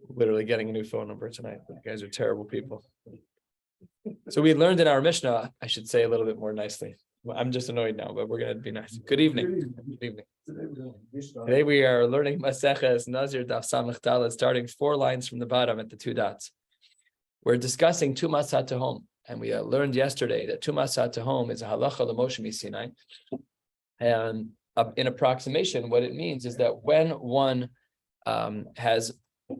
Literally getting a new phone number tonight. You guys are terrible people. So we learned in our Mishnah, I should say a little bit more nicely. Well, I'm just annoyed now, but we're going to be nice. Good evening. Good evening. Today we are learning Maseches, Nazir, Daf Samech Dalet, starting 4 lines from the bottom at the 2 dots. We're discussing Tumas HaTehom, and we learned yesterday that Tumas HaTehom is a halacha l'Moshe Misinai. And in approximation, what it means is that when one has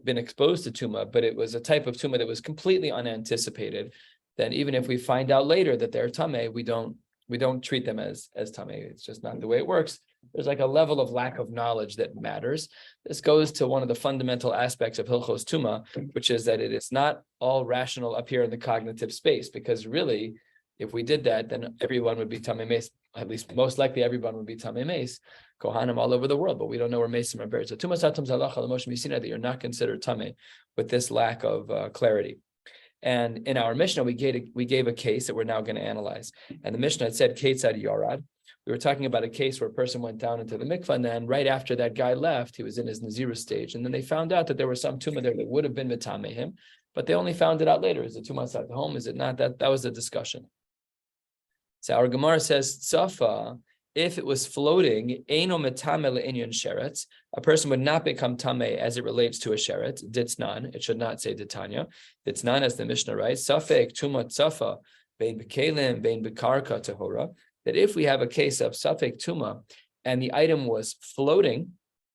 been exposed to Tuma, but it was a type of Tuma that was completely unanticipated, then even if we find out later that they're Tameh, we don't treat them as Tameh. It's just not the way it works. There's like a level of lack of knowledge that matters. This goes to one of the fundamental aspects of Hilchos Tuma, which is that it is not all rational up here in the cognitive space, because really, if we did that, then everyone would be Tameh Meis. At least most likely everyone would be Tameh Meis, Kohanim all over the world, but we don't know where Mesim are buried. So Tumas HaTehom Halacha l'Moshe Misinai, that you're not considered Tameh with this lack of clarity. And in our Mishnah, we gave a case that we're now going to analyze. And the Mishnah had said, Ketzad Yorad. We were talking about a case where a person went down into the mikvah, and then right after that guy left, he was in his Nazir stage. And then they found out that there was some tumah there that would have been Metameh him, but they only found it out later. Is it Tumas HaTehom? Is it not? That was the discussion. So our Gemara says, Tzafa, if it was floating, Eino Metameh le'inyan sheretz, a person would not become Tameh as it relates to a sheret. Ditznan, it should not say Ditanya. Ditznan, as the Mishnah writes, Safek Tuma Tzafa, Bein B'kelim, Bein B'karka Tahora, that if we have a case of Safek Tuma and the item was floating,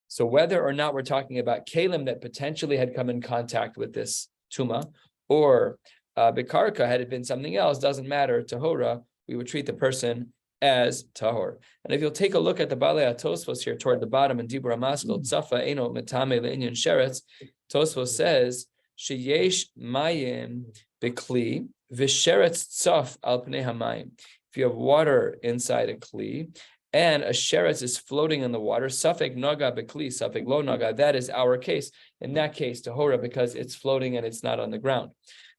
so whether or not we're talking about Kalim that potentially had come in contact with this Tuma, or B'karka, had it been something else, doesn't matter, Tahora, we would treat the person as tahor. And if you'll take a look at the Balei HaTosfos here toward the bottom in Dibur HaMaskil, Tzafa Eino Metameh le'inyan sheretz, Tosfos says, Sheyesh mayim b'kli v'sheretz tzaf al pnei hamayim. If you have water inside a kli and a sheretz is floating in the water, Safek naga b'kli, Safek lo naga, that is our case. In that case, tahora, because it's floating and it's not on the ground.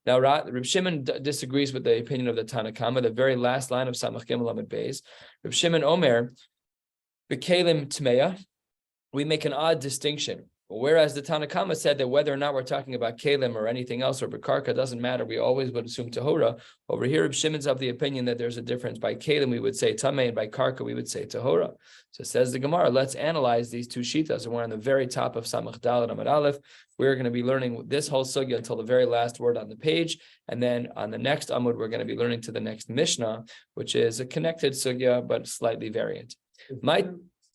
Now, Reb Shimon disagrees with the opinion of the Tanna Kama, the very last line of Samach Gimel Amud Beis. Reb Shimon Omer, B'kelim Tmeya, we make an odd distinction. Whereas the Tanna Kama said that whether or not we're talking about Kalim or anything else, or B'karka, doesn't matter, we always would assume Tahora. Over here, Reb Shimon's of the opinion that there's a difference. By Kalim, we would say Tameh, and by Karka, we would say Tahora. So says the Gemara, let's analyze these two shitas. And we're on the very top of Samach Dalet Amud Aleph. We're going to be learning this whole sugya until the very last word on the page. And then on the next Amud, we're going to be learning to the next Mishnah, which is a connected sugya, but slightly variant.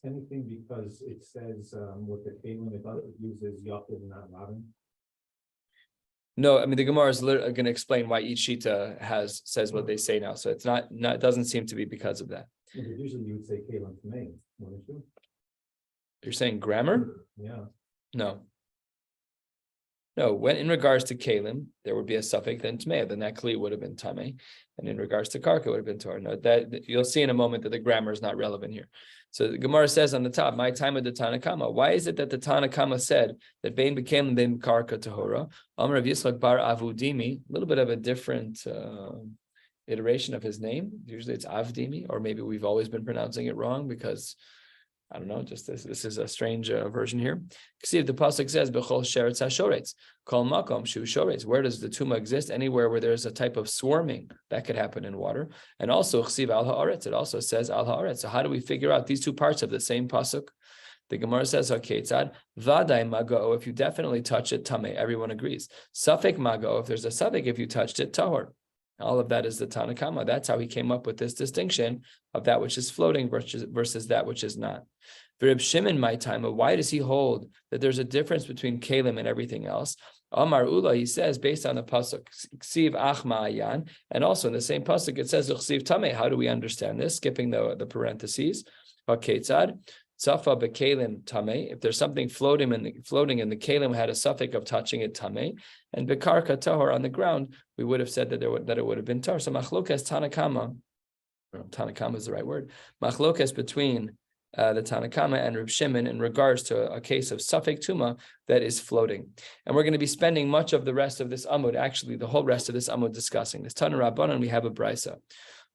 Anything because it says with the Kalim, it uses Yaqid and not Rabin? No, I mean the Gemara is going to explain why each shita says what they say now. So it's not it doesn't seem to be because of that. Yeah, usually you would say Kalim to me, wouldn't you? You're saying grammar? Yeah. No, when in regards to Kalim, there would be a suffix then Tmei, then that Kli would have been Tameh. And in regards to Karka, it would have been Torah. No, that you'll see in a moment that the grammar is not relevant here. So the Gemara says on the top, my time of the Tanna Kama. Why is it that the Tanna Kama said that Bein B'kelim, Bein Karka Tahora? Amar Rav Yitzchak bar Avudimi, a little bit of a different iteration of his name. Usually it's Avdimi, or maybe we've always been pronouncing it wrong because I don't know, just this is a strange version here. See if the pasuk says bechol sheretz hashoretz, kol makom shu shoretz. Where does the tuma exist? Anywhere where there's a type of swarming that could happen in water. And also chsiv al haaretz. It also says al haaretz. So how do we figure out these two parts of the same pasuk? The Gemara says haketzad vaday magao. If you definitely touch it, tameh. Everyone agrees. Safek magao. If there's a safek, if you touched it, tahor. All of that is the Tanna Kama. That's how he came up with this distinction of that which is floating versus that which is not. For Reb Shimon, my time, why does he hold that there's a difference between Kalim and everything else? Amar Ula, he says, based on the pasuk, Ksiv Ach Ma'ayan, and also in the same pasuk it says Ksiv Tameh. How do we understand this? Skipping the parentheses. Haketzad. Tzafa b'kelim tameh. If there's something floating in the kelim had a suffix of touching it tameh, and bekarka tahor on the ground, we would have said that it would have been tahor. So machlokas Tanna Kama, Tanna Kama is the right word. Machlokas between the Tanna Kama and Reb Shimon in regards to a case of suffix tuma that is floating, and we're going to be spending much of the rest of this amud, actually the whole rest of this amud, discussing this. Tana Rabbanan, we have a brisa.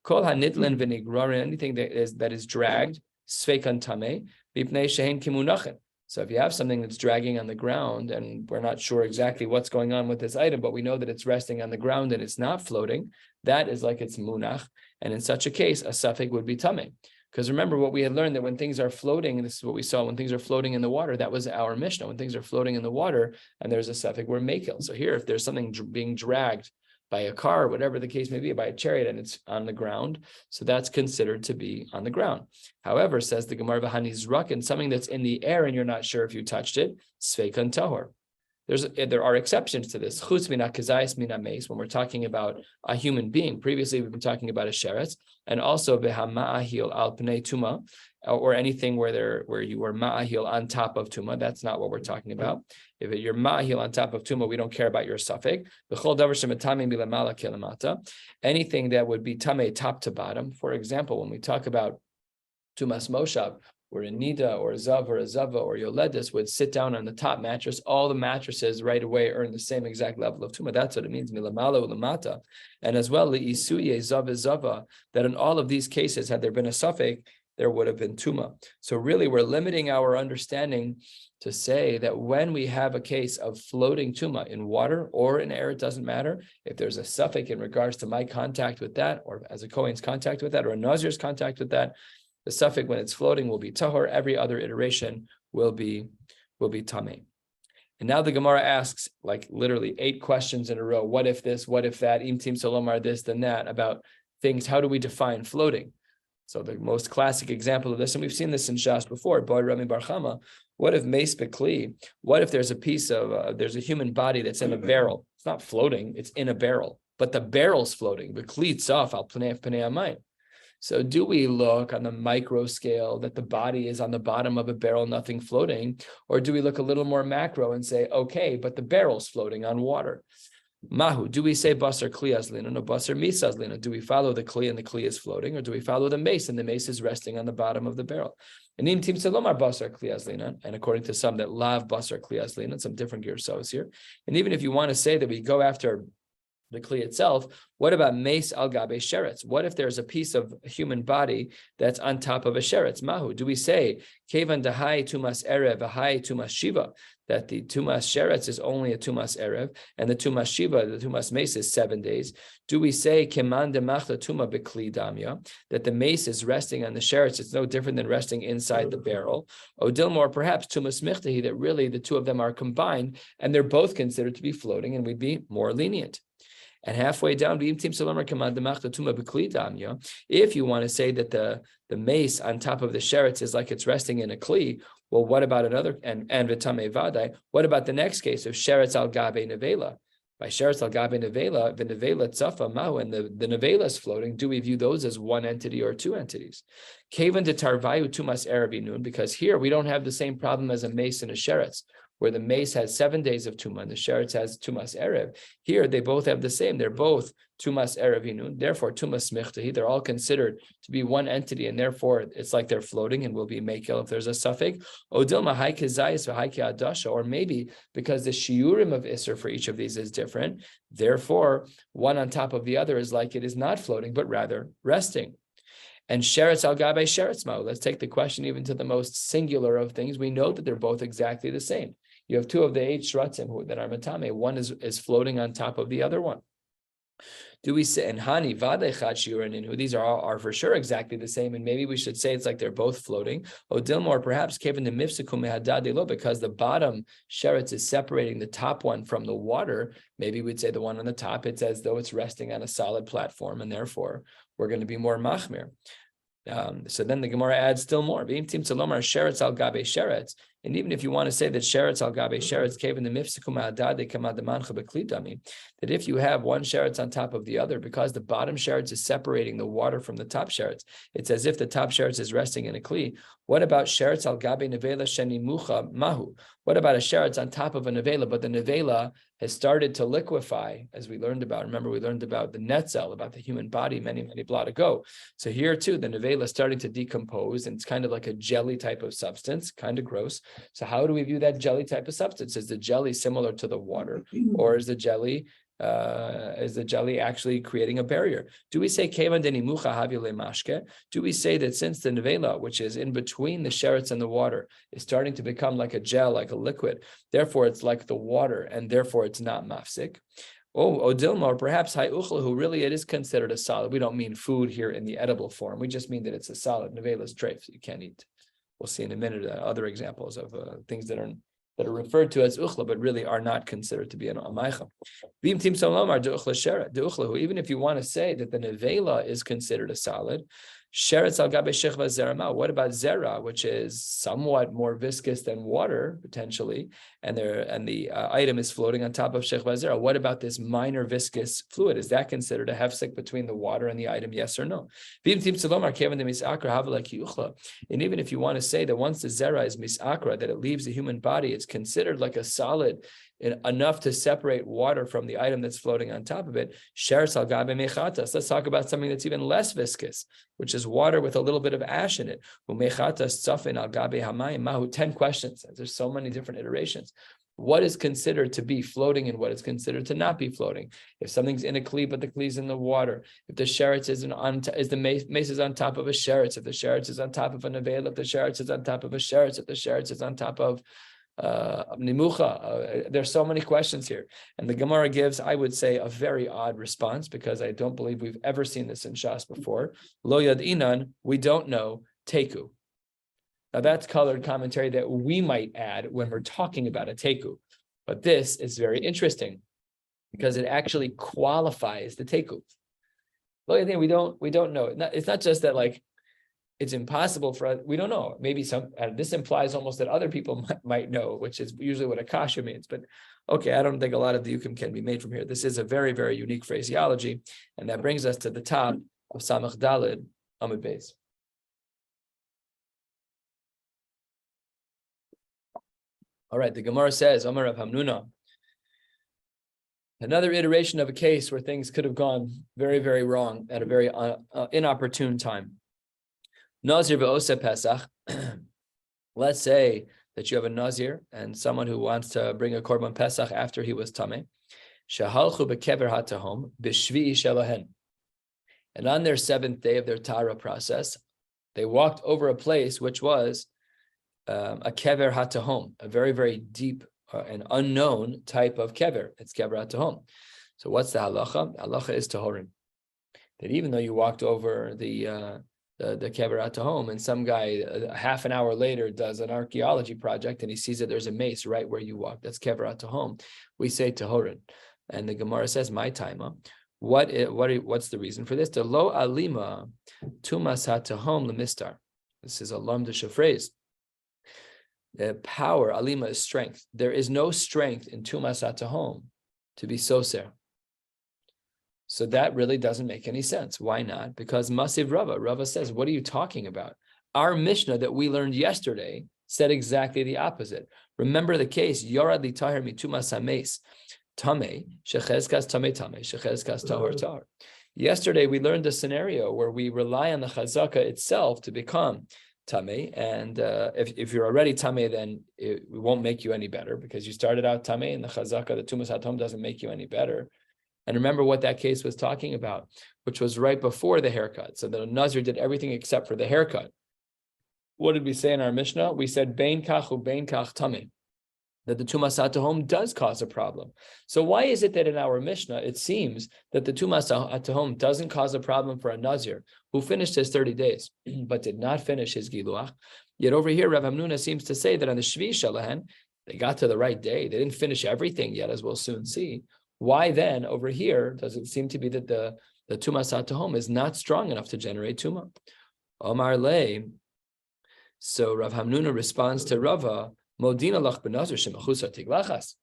Kol hanidlin v'nigrarin, anything that is dragged. Sveikan tameh, bipnei shehin kimunachin. So if you have something that's dragging on the ground and we're not sure exactly what's going on with this item, but we know that it's resting on the ground and it's not floating, that is like it's munach. And in such a case, a suffix would be tameh. Because remember what we had learned, that when things are floating, and this is what we saw, when things are floating in the water, that was our Mishnah. When things are floating in the water and there's a suffix, we're makil. So here, if there's something being dragged by a car, whatever the case may be, by a chariot, and it's on the ground, so that's considered to be on the ground. However, says the Gemara, v'hani zrakin, something that's in the air and you're not sure if you touched it, sveikan tahor. There are exceptions to this. Chutz mina kazayis mina meis, when we're talking about a human being. Previously, we've been talking about a sheretz, and also behama'ahil al pnei tuma, or anything where you were ma'ahil on top of tuma. That's not what we're talking about. If you're ma'ahil on top of tuma, we don't care about your suffix. Anything that would be tameh top to bottom. For example, when we talk about tumas moshav, where a nida or a zav or a zava or yoledis would sit down on the top mattress, all the mattresses right away earn the same exact level of tuma. That's what it means, milamala ulamata. And as well, li'isuye zava zava, that in all of these cases, had there been a suffix, there would have been tuma. So really, we're limiting our understanding to say that when we have a case of floating tuma in water or in air, it doesn't matter. If there's a suffix in regards to my contact with that, or as a Kohen's contact with that, or a Nazir's contact with that, the suffix when it's floating will be tahor. Every other iteration will be tameh. And now the Gemara asks, like literally 8 questions in a row. What if this? What if that? Im tim solomar this, then that, about things. How do we define floating? So the most classic example of this, and we've seen this in Shas before, Boy Rami Bar Chama, what if meis bekli? What if there's a piece of, there's a human body that's in a barrel? It's not floating, it's in a barrel, but the barrel's floating. Bekli tzaf al pnei amayim. So do we look on the micro scale that the body is on the bottom of a barrel, nothing floating? Or do we look a little more macro and say, okay, but the barrel's floating on water? Mahu, do we say basar kli azlina? No, basar mis azlina. Do we follow the kli and the kli is floating? Or do we follow the mace and the mace is resting on the bottom of the barrel? And im tim selomar basar kli azlina. And according to some that lav basar kli azlina, some different girsos here. And even if you want to say that we go after the kli itself, what about mace al gabe sheretz? What if there's a piece of a human body that's on top of a sheretz? Mahu, do we say kevan dahai tumas erev v'hai tumas shiva, that the tumas sheretz is only a tumas erev and the tumas shiva, the tumas mace, is 7 days? Do we say keman demachla tuma bekli damya, that the mace is resting on the sheretz? It's no different than resting inside the barrel. Or dilmor, perhaps tumas michtahi, that really the two of them are combined and they're both considered to be floating, and we'd be more lenient. And halfway down, if you want to say that the mace on top of the sheretz is like it's resting in a kli, well, what about another, and v'tamei vadai, what about the next case of sheretz al gabe nevela? By sheretz al gabe nevela, the nevela tzafa mahu, and the nevela is floating. Do we view those as one entity or two entities? Kevan de tarvayu tumas erabinun, because here we don't have the same problem as a mace and a sheretz, where the mace has 7 days of Tumah and the Sheretz has Tumas Erev. Here, they both have the same. They're both Tumas Erevinun, therefore Tumas Michtahi. They're all considered to be one entity, and therefore it's like they're floating and will be Mekel if there's a suffix. Odilma Haike Zayis Haike Adasha, or maybe because the shiurim of Isser for each of these is different, therefore one on top of the other is like it is not floating, but rather resting. And sheretz al gabe sheretz ma'u. Let's take the question even to the most singular of things. We know that they're both exactly the same. You have 2 of the 8 shratzim that are matame. One is floating on top of the other one. Do we say, and hani vadechad shiur, these are for sure exactly the same, and maybe we should say it's like they're both floating. Odilmor, perhaps kevin the mifsikum mehadadilo, because the bottom sheretz is separating the top one from the water. Maybe we'd say the one on the top, it's as though it's resting on a solid platform, and therefore we're going to be more machmir. So then the Gemara adds still more. Sheretz al gabe sheretz. And even if you want to say that sheretz al gabe sheretz cave in the mifsikum adade kamadamancha beklidami, that if you have one sheretz on top of the other, because the bottom sheretz is separating the water from the top sheretz, it's as if the top sheretz is resting in a kli. What about sheretz al gabe nevela sheni mucha mahu? What about a sheretz on top of a nevela, but the nevela has started to liquefy, as we learned about. Remember, we learned about the netzel, about the human body many blot ago. So here too, the nevela is starting to decompose, and it's kind of like a jelly type of substance, kind of gross. So how do we view that jelly type of substance? Is the jelly similar to the water, or is the jelly Is the jelly actually creating a barrier? Do we say kevan denimucha havile mashke? Do we say that since the nevela, which is in between the sheretz and the water, is starting to become like a gel, like a liquid, therefore it's like the water, and therefore it's not mafsik? Oh, Odilma, or perhaps hayuchla, who really it is considered a solid. We don't mean food here in the edible form. We just mean that it's a solid. Nevela is treif, you can't eat. We'll see in a minute other examples of things that are referred to as uchla, but really are not considered to be an amaycha. Even if you want to say that the nevela is considered a solid, sheretz al gabe shechva zerama. What about zera, which is somewhat more viscous than water potentially, and the item is floating on top of shechva zera? What about this minor viscous fluid? Is that considered a hefsek between the water and the item? Yes or no? And even if you want to say that once the zera is misakra, that it leaves the human body, it's considered like a solid enough to separate water from the item that's floating on top of it. Let's talk about something that's even less viscous, which is water with a little bit of ash in it. 10 questions. There's so many different iterations. What is considered to be floating and what is considered to not be floating? If something's in a kli, but the kli is in the water, if the sheretz is the mace is on top of a sheretz, if the sheretz is on top of a nevela, if the sheretz is on top of a sheretz, if the sheretz is on top of nimucha, there's so many questions here, and the Gemara gives, I would say, a very odd response, because I don't believe we've ever seen this in Shas before. Lo yad inan, we don't know teku. Now that's colored commentary that we might add when we're talking about a teku, but this is very interesting because it actually qualifies the teku. Lo yad inan, we don't know. It's not just that like it's impossible for us. We don't know. Maybe this implies almost that other people might know, which is usually what a kasha means. But okay, I don't think a lot of the yukim can be made from here. This is a very, very unique phraseology, and that brings us to the top of Samach Dalid Amud Beis. All right, the Gemara says, Amar Rav Hamnuna, another iteration of a case where things could have gone very, very wrong at a very inopportune time. Nazir ve'oseh Pesach. Let's say that you have a Nazir and someone who wants to bring a korban Pesach after he was tameh. Shahalchu bekever hatahom b'shvi'i shelahen. And on their 7th day of their Tara process, they walked over a place which was a kever hatahom, a very, very deep and unknown type of kever. It's kever hatahom. So what's the halacha? The halacha is tahorim. That even though you walked over the kever hatahom, and some guy half an hour later does an archaeology project and he sees that there's a mace right where you walk, that's kever hatahom, we say tahorim. And the Gemara says, my taima. What's the reason for this? The lo alima tumas hatahom lemistar. This is a lamdisha phrase. The power, alima, is strength. There is no strength in tumas hatahom to be soser. So that really doesn't make any sense. Why not? Because Masiv Rava says, what are you talking about? Our Mishnah that we learned yesterday said exactly the opposite. Remember the case, Yorad li tahir mitumas hames, tameh, shechezkas tameh tameh, shechezkas tahor tahor. Yesterday we learned a scenario where we rely on the chazaka itself to become tameh, and if you're already tameh, then it won't make you any better because you started out tameh, and the chazaka, the tumas hatom, doesn't make you any better. And remember what that case was talking about, which was right before the haircut. So the Nazir did everything except for the haircut. What did we say in our Mishnah? We said bein kach u bein kach tameh, that the tumas hatahom does cause a problem. So why is it that in our Mishnah it seems that the tumas hatahom doesn't cause a problem for a Nazir who finished his 30 days but did not finish his giluach? Yet over here, Rav Hamnuna seems to say that on the Shvi Shalahan, they got to the right day. They didn't finish everything yet, as we'll soon see. Why then, over here, does it seem to be that the tumas hatahom is not strong enough to generate tuma? Omar lei. So Rav Hamnuna responds to Rava, Modina lach benazir shemachusar tiglachas.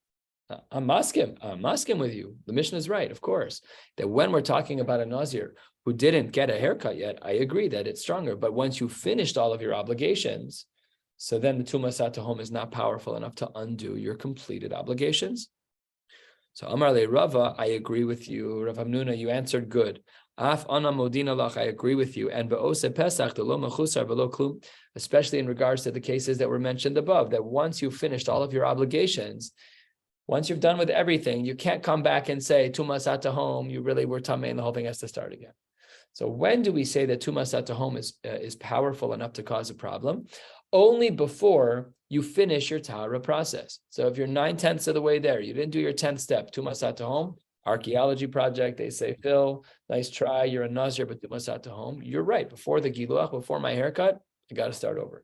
I'm maskim with you. The Mishnah is right, of course, that when we're talking about a Nazir who didn't get a haircut yet, I agree that it's stronger. But once you finished all of your obligations, so then the tumas hatahom is not powerful enough to undo your completed obligations. So Amar le Rava, I agree with you. Rav Hamnuna, you answered good. Af ana modina lach, I agree with you. And be'oseh Pesach, lo mechusar v'lo klum, especially in regards to the cases that were mentioned above, that once you finished all of your obligations, Once you've done with everything, you can't come back and say, Tumas at home, you really were tamei, and the whole thing has to start again. So when do we say that Tumas at home is powerful enough to cause a problem? Only before you finish your Tahara process. So if you're 9/10 of the way there, you didn't do your 10th step, Tumas at home, archaeology project, they say, Phil, nice try, you're a Nazir, but Tumas at home. You're right, before the Giluach, before my haircut, I got to start over.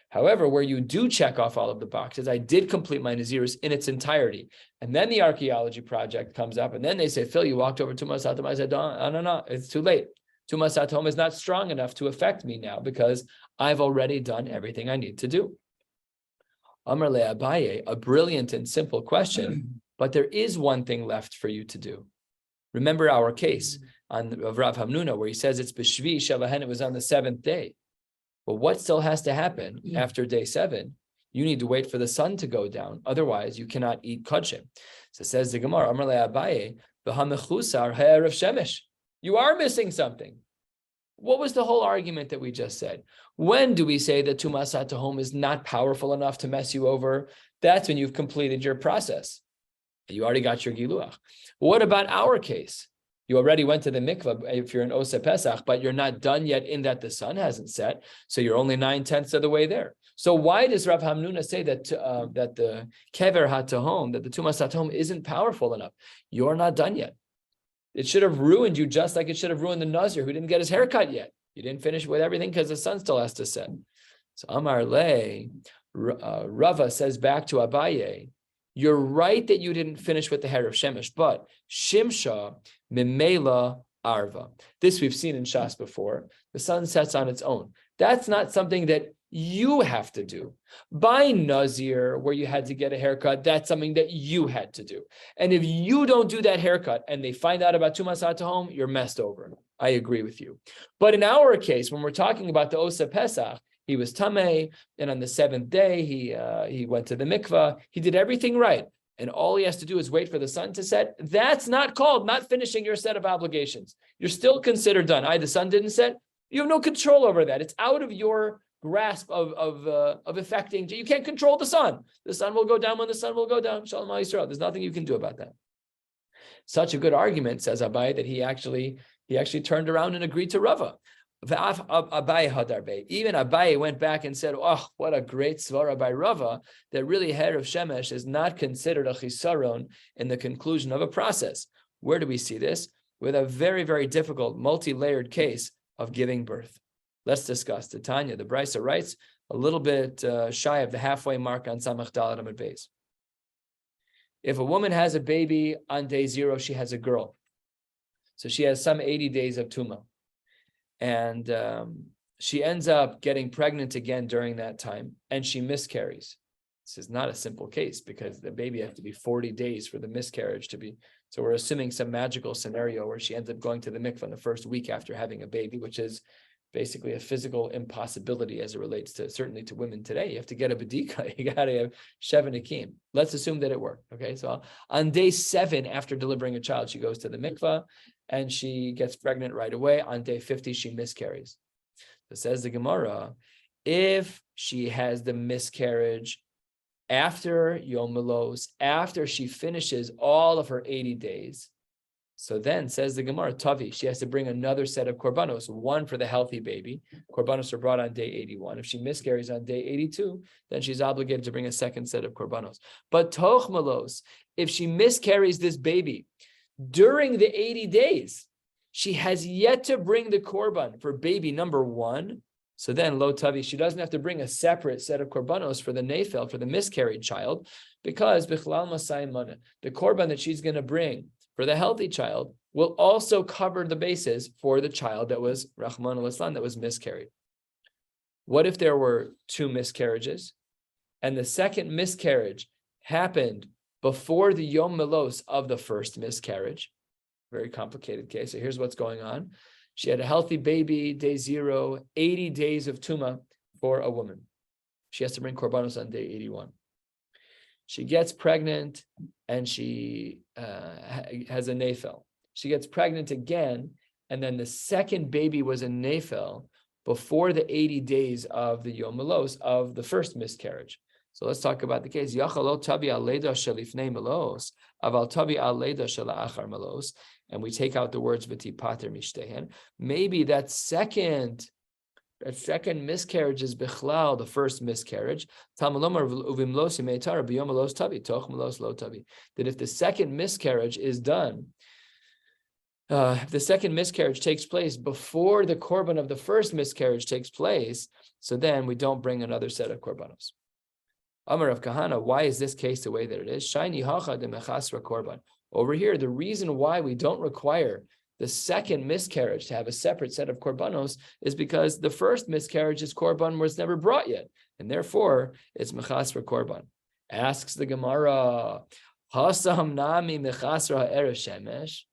However, where you do check off all of the boxes, I did complete my Nazirus in its entirety. And then the archaeology project comes up, and then they say, Phil, you walked over Tumas at home. I said, no, it's too late. Tumas at home is not strong enough to affect me now because I've already done everything I need to do. Amar le Abaye, a brilliant and simple question, but there is one thing left for you to do. Remember our case of Rav Hamnuna, where he says it's B'Shvi Shelahen, it was on the 7th day. But what still has to happen after day 7? You need to wait for the sun to go down. Otherwise, you cannot eat kodshim. So says the Gemara, Amar le Abaye, v'hamechusar ha'erev shemesh. You are missing something. What was the whole argument that we just said? When do we say that Tumas at home is not powerful enough to mess you over? That's when you've completed your process. You already got your giluach. What about our case? You already went to the mikvah if you're in Osa Pesach, but you're not done yet in that the sun hasn't set. So you're only 9/10 of the way there. So why does Rav Hamnuna say that that the kever hatahom, that the Tumas hatahom isn't powerful enough? You're not done yet. It should have ruined you just like it should have ruined the Nazir who didn't get his haircut yet. You didn't finish with everything because the sun still has to set. So Amar Le, Rava says back to Abaye, you're right that you didn't finish with the hair of Shemesh, but Shimsha Mimela Arva. This we've seen in Shas before. The sun sets on its own. That's not something that you have to do. By Nazir, where you had to get a haircut, that's something that you had to do. And if you don't do that haircut and they find out about Tumas at home, you're messed over. I agree with you. But in our case, when we're talking about the Osa Pesach, he was Tameh, and on the 7th day, he went to the mikvah. He did everything right. And all he has to do is wait for the sun to set. That's not called not finishing your set of obligations. You're still considered done. The sun didn't set. You have no control over that. It's out of your grasp of affecting. You can't control the sun. The sun will go down when the sun will go down. Shalom Yisrael. There's nothing you can do about that. Such a good argument, says Abai, that he actually turned around and agreed to Rava. Even Abai went back and said, oh, what a great svara by Rava, that really hair of Shemesh is not considered a chisaron in the conclusion of a process. Where do we see this? With a very, very difficult, multi-layered case of giving birth. Let's discuss. The Tanya, the Brisa writes, a little bit shy of the halfway mark on Samach Dalet Amud Beis. If a woman has a baby on day 0, she has a girl. So she has some 80 days of Tuma. And she ends up getting pregnant again during that time, and she miscarries. This is not a simple case because the baby has to be 40 days for the miscarriage to be. So we're assuming some magical scenario where she ends up going to the mikvah in the first week after having a baby, which is basically a physical impossibility as it relates to, certainly to women today. You have to get a bedika, you got to have Sheva Nakim. Let's assume that it worked. Okay, so on day 7 after delivering a child, she goes to the mikvah and she gets pregnant right away. On day 50, she miscarries. So says the Gemara, if she has the miscarriage after Yom Melos, after she finishes all of her 80 days, so then, says the Gemara, Tavi, she has to bring another set of korbanos, one for the healthy baby. Korbanos are brought on day 81. If she miscarries on day 82, then she's obligated to bring a second set of korbanos. But toch melos, if she miscarries this baby during the 80 days, she has yet to bring the korban for baby number 1. So then, lo Tavi, she doesn't have to bring a separate set of korbanos for the nefel, for the miscarried child, because bichlal masayim mana, the korban that she's going to bring for the healthy child will also cover the bases for the child that was Rahman al-Islam, that was miscarried. What if there were 2 miscarriages and the second miscarriage happened before the Yom Melos of the first miscarriage? Very complicated case. So here's what's going on. She had a healthy baby, day 0, 80 days of Tuma for a woman. She has to bring korbanos on day 81. She gets pregnant and she has a nefel. She gets pregnant again, and then the second baby was a nefel before the 80 days of the Yom Melos of the first miscarriage. So let's talk about the case. Yachalot tabi aleda shelifnei melos, aval tabi aleda shelachar melos, and we take out the words v'tipater mishtehen. Maybe that second miscarriage is bichlal, the first miscarriage. That if the second miscarriage is done, if the second miscarriage takes place before the korban of the first miscarriage takes place, so then we don't bring another set of korbanos. Amar of Kahana, why is this case the way that it is? Shiny hacha de mechasra korban. Over here, the reason why we don't require the second miscarriage to have a separate set of korbanos is because the first miscarriage's korban was never brought yet, and therefore it's mechasra korban. Asks the Gemara, hasam nami mechasra erev shemesh.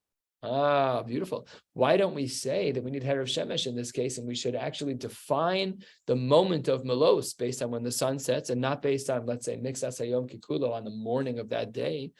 Ah, beautiful. Why don't we say that we need Erev Shemesh in this case, and we should actually define the moment of Melos based on when the sun sets and not based on, let's say, Mixas Hayom Kikulo on the morning of that day?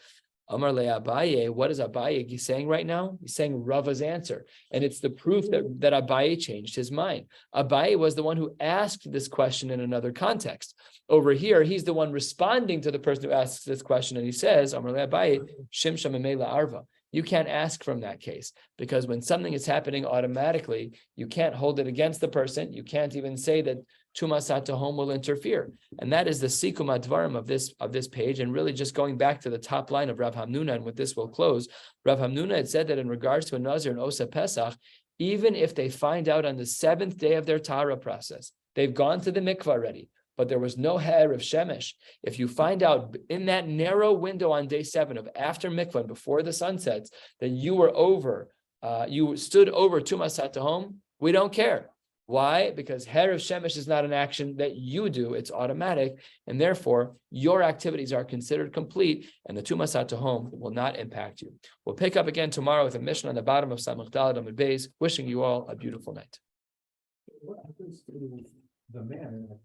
Amar le Abaye, what is Abaye saying right now? He's saying Rava's answer. And it's the proof that Abaye changed his mind. Abaye was the one who asked this question in another context. Over here, he's the one responding to the person who asks this question, and he says, Amar le Abaye, Shimsha Memela Arva. You can't ask from that case, because when something is happening automatically, you can't hold it against the person. You can't even say that Tumasat Tahom will interfere. And that is the Sikum Advarim of this page. And really just going back to the top line of Rav Hamnuna, and with this we'll close. Rav Hamnuna had said that in regards to a Nazir and Osa Pesach, even if they find out on the 7th day of their Tara process, they've gone to the mikvah already, but there was no hair of shemesh. If you find out in that narrow window on day 7 of after mikvah, before the sun sets, that you were over, you stood over Tumas HaTahom, we don't care. Why? Because hair of shemesh is not an action that you do, it's automatic, and therefore your activities are considered complete, and the Tumas HaTahom will not impact you. We'll pick up again tomorrow with a mission on the bottom of Samach Daled Amud Beis. Wishing you all a beautiful night. What happens to the man in that